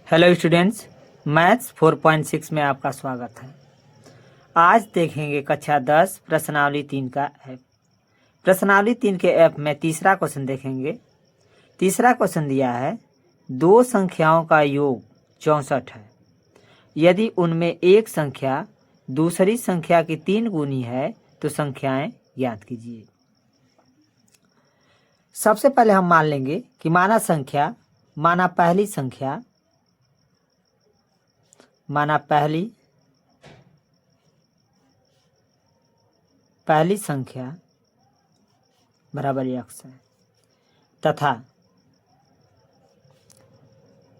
Hello students, maths 4.6 में आपका स्वागत है। आज देखेंगे कक्षा 10 प्रश्नावली 3 का ऐप। प्रश्नावली 3 के ऐप में तीसरा क्वेश्चन देखेंगे। तीसरा क्वेश्चन दिया है, दो संख्याओं का योग 64 है। यदि उनमें एक संख्या दूसरी संख्या की 3 गुनी है तो संख्याएं ज्ञात कीजिए। सबसे पहले हम मान लेंगे कि माना पहली संख्या पहली संख्या बराबर x है तथा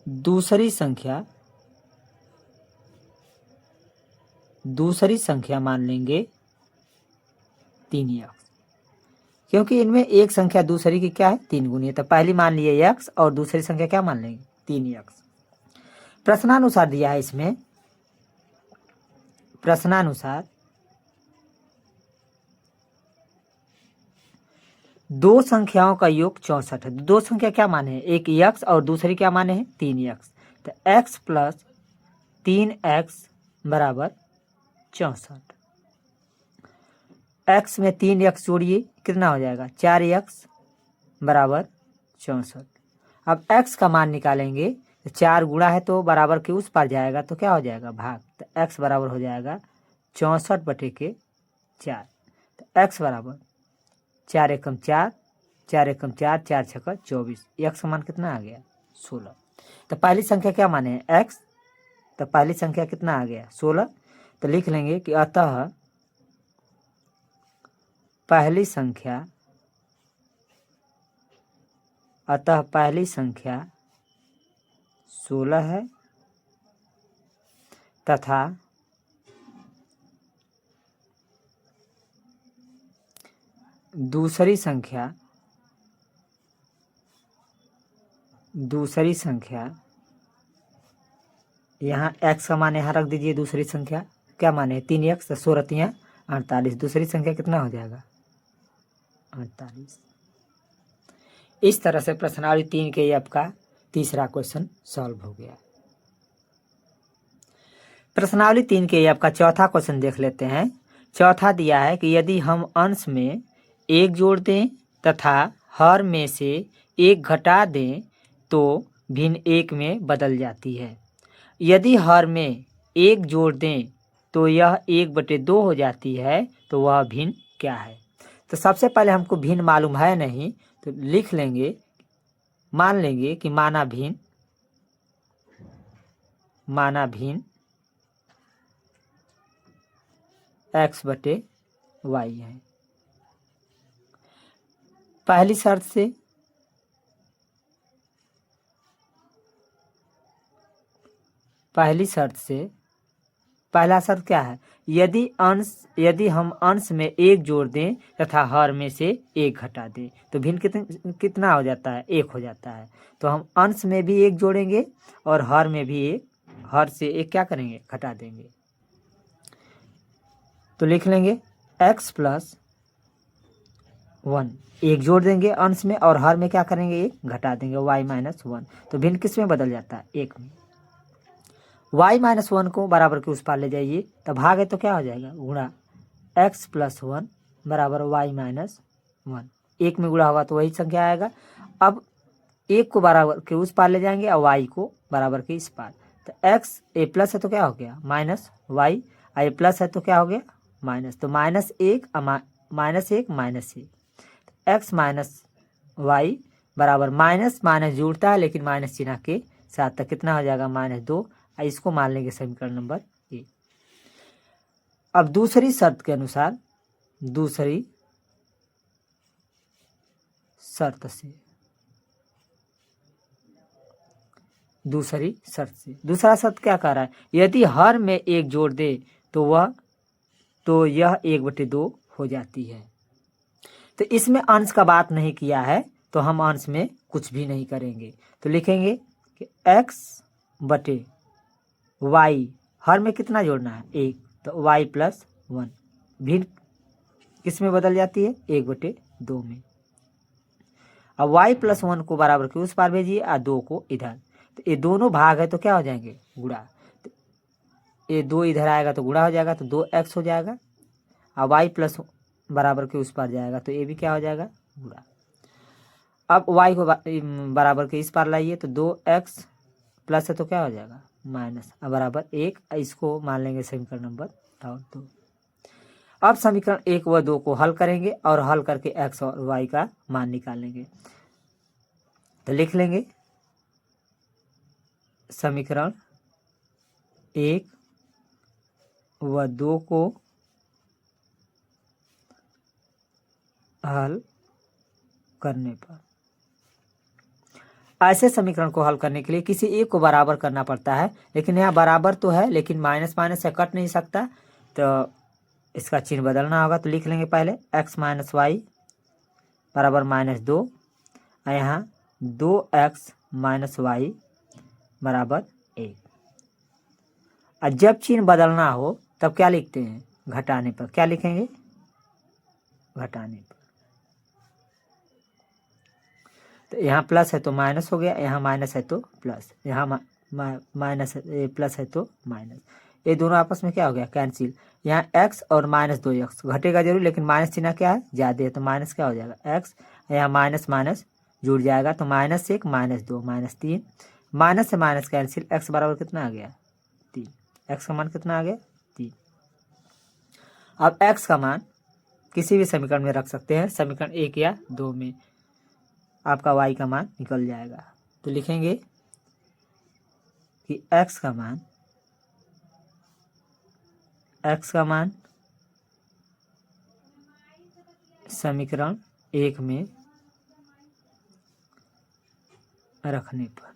दूसरी संख्या मान लेंगे 3x, क्योंकि इनमें एक संख्या दूसरी की क्या है 3 गुनी है। तो पहली मान लिए x और दूसरी संख्या क्या मान लेंगे 3x। प्रश्नानुसार दिया है, इसमें प्रश्नानुसार दो संख्याओं का योग 64 है। दो संख्या क्या माने हैं, एक x और दूसरी क्या माने हैं 3x। तो x प्लस 3x बराबर 64। x में 3x जोड़िए, कितना हो जाएगा 4x बराबर 64। अब x का मान निकालेंगे, 4 गुणा है तो बराबर के उस पार जाएगा तो क्या हो जाएगा भाग। तो x बराबर हो जाएगा 64/4। तो x बराबर 4 एकम 4, 4 एकम 4, 4 छक्का 24। x का मान कितना आ गया 16। तो पहली संख्या क्या माने हैं x, तो पहली संख्या कितना आ गया 16। तो लिख लेंगे कि अतः पहली संख्या 16 है तथा दूसरी संख्या यहाँ x का मान यहाँ रख दीजिए। दूसरी संख्या क्या माने 3x, तो 16 48। दूसरी संख्या कितना हो जाएगा 48। इस तरह से प्रश्नावली 3 के ऐप का तीसरा क्वेश्चन सॉल्व हो गया। प्रश्नावली 3 के ऐप का चौथा क्वेश्चन देख लेते हैं। चौथा दिया है कि यदि हम अंश में 1 जोड़ दें तथा हर में से 1 घटा दें तो भिन्न 1 में बदल जाती है। यदि हर में 1 जोड़ दें तो यह 1/2 हो जाती है, तो वह भिन्न क्या है। तो सबसे पहले हमको भिन्न मालूम है नहीं, तो लिख लेंगे, मान लेंगे कि माना भिन्न x/y है। पहली शर्त से पहला शर्त क्या है, यदि हम अंश में 1 जोड़ दें तथा हर में से 1 घटा दें तो भिन्न कितना हो जाता है 1 हो जाता है। तो हम अंश में भी 1 जोड़ेंगे और हर में भी हर से 1 क्या करेंगे घटा देंगे। तो लिख लेंगे x प्लस 1, 1 जोड़ देंगे अंश में और हर में क्या करेंगे 1 घटा देंगे, y-1। तो भिन्न किस में बदल जाता है 1 में। y-1 को बराबर के उस पार ले जाइए, तो भाग है तो क्या हो जाएगा गुणा x प्लस 1 बराबर y-1। 1 में गुणा होगा तो वही संख्या आएगा। अब 1 को बराबर के उस पार ले जाएंगे और y को बराबर के इस पार। तो x a प्लस है तो क्या हो गया माइनस y, a प्लस है तो क्या हो गया माइनस। तो -1 -1 x माइनस y बराबर माइनस जुड़ता है लेकिन माइनस चिन्ह के साथ, तक कितना हो जाएगा -2। इसको मान लेंगे समीकरण नंबर 1। अब दूसरी शर्त से दूसरा शर्त क्या कह रहा है, यदि हर में 1 जोड़ दे तो यह 1/2 हो जाती है। तो इसमें अंश का बात नहीं किया है तो हम अंश में कुछ भी नहीं करेंगे। तो लिखेंगे कि x/y, हर में कितना जोड़ना है 1, तो y प्लस 1 भिन्न किस में बदल जाती है 1/2 में। अब y प्लस 1 को बराबर के उस पार भेजिए और 2 को इधर। तो ये दोनों भाग है तो क्या हो जाएंगे, गुणा। तो ये 2 इधर आएगा तो गुणा हो जाएगा, तो 2x हो जाएगा। और y प्लस बराबर के उस पार जाएगा तो ये भी क्या हो जाएगा, गुणा। अब y को बराबर के इस पार लाइए तो 2x प्लस है तो क्या हो जाएगा, माइनस, अब बराबर 1। इसको मान लेंगे समीकरण नंबर 2। अब समीकरण 1 व 2 को हल करेंगे और हल करके x और y का मान निकालेंगे। तो लिख लेंगे समीकरण 1 व 2 को हल करने पर, ऐसे समीकरण को हल करने के लिए किसी एक को बराबर करना पड़ता है, लेकिन यहाँ बराबर तो है लेकिन माइनस माइनस से कट नहीं सकता, तो इसका चिन्ह बदलना होगा। तो लिख लेंगे पहले x माइनस वाई बराबर -2, और यहाँ 2x माइनस वाई बराबर 1। और जब चिन्ह बदलना हो तब क्या लिखते हैं, घटाने पर। क्या लिखेंगे, घटाने पर। तो यहाँ प्लस है तो माइनस हो गया, यहाँ माइनस है तो प्लस, यहाँ माइनस प्लस है तो माइनस, ये दोनों आपस में क्या हो गया, कैंसिल। यहाँ x और -2x घटेगा जरूर, लेकिन माइनस चिन्ह क्या है, ज़्यादा है, तो माइनस क्या हो जाएगा, x। यहाँ माइनस माइनस जुड़ जाएगा तो -1 -2 -3, माइनस से माइनस कैंसिल। x बराबर कितना आ गया, 3। x का मान कितना आ गया, 3। अब x का मान किसी भी समीकरण में रख सकते हैं, समीकरण 1 या 2 में आपका y का मान निकल जाएगा। तो लिखेंगे कि x का मान समीकरण 1 में रखने पर,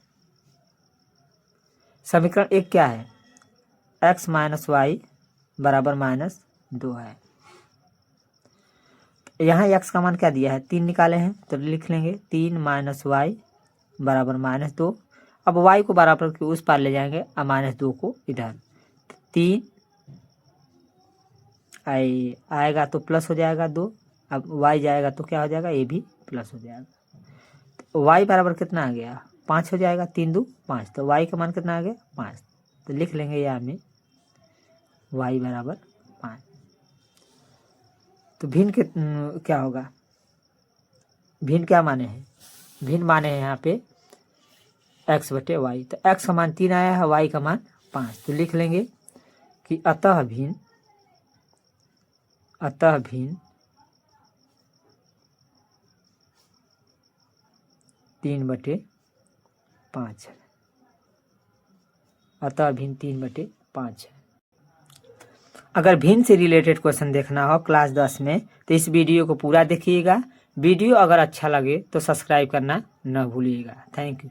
समीकरण 1 क्या है, x माइनस वाई बराबर -2 है। यहाँ x का मान क्या दिया है, 3 निकाले हैं, तो लिख लेंगे 3 माइनस वाई बराबर -2। अब y को बराबर के उस पार ले जाएंगे और -2 को इधर, 3 आएगा तो प्लस हो जाएगा 2, अब y जाएगा तो क्या हो जाएगा, ये भी प्लस हो जाएगा। तो y बराबर कितना आ गया, 5 हो जाएगा, 3 2 5, तो y का मान कितना आ गया, 5। तो लिख लेंगे यहाँ में y बराबर 5। तो भिन्न क्या होगा, भिन्न क्या माने हैं, भिन्न माने हैं यहाँ पे x बटे वाई। तो x का मान 3 आया है, y का मान 5। तो लिख लेंगे कि अतः भिन्न 3/5 है, अतः भिन्न 3/5 है। अगर भिन्न से रिलेटेड क्वेश्चन देखना हो क्लास 10 में तो इस वीडियो को पूरा देखिएगा। वीडियो अगर अच्छा लगे तो सब्सक्राइब करना न भूलिएगा। Thank you.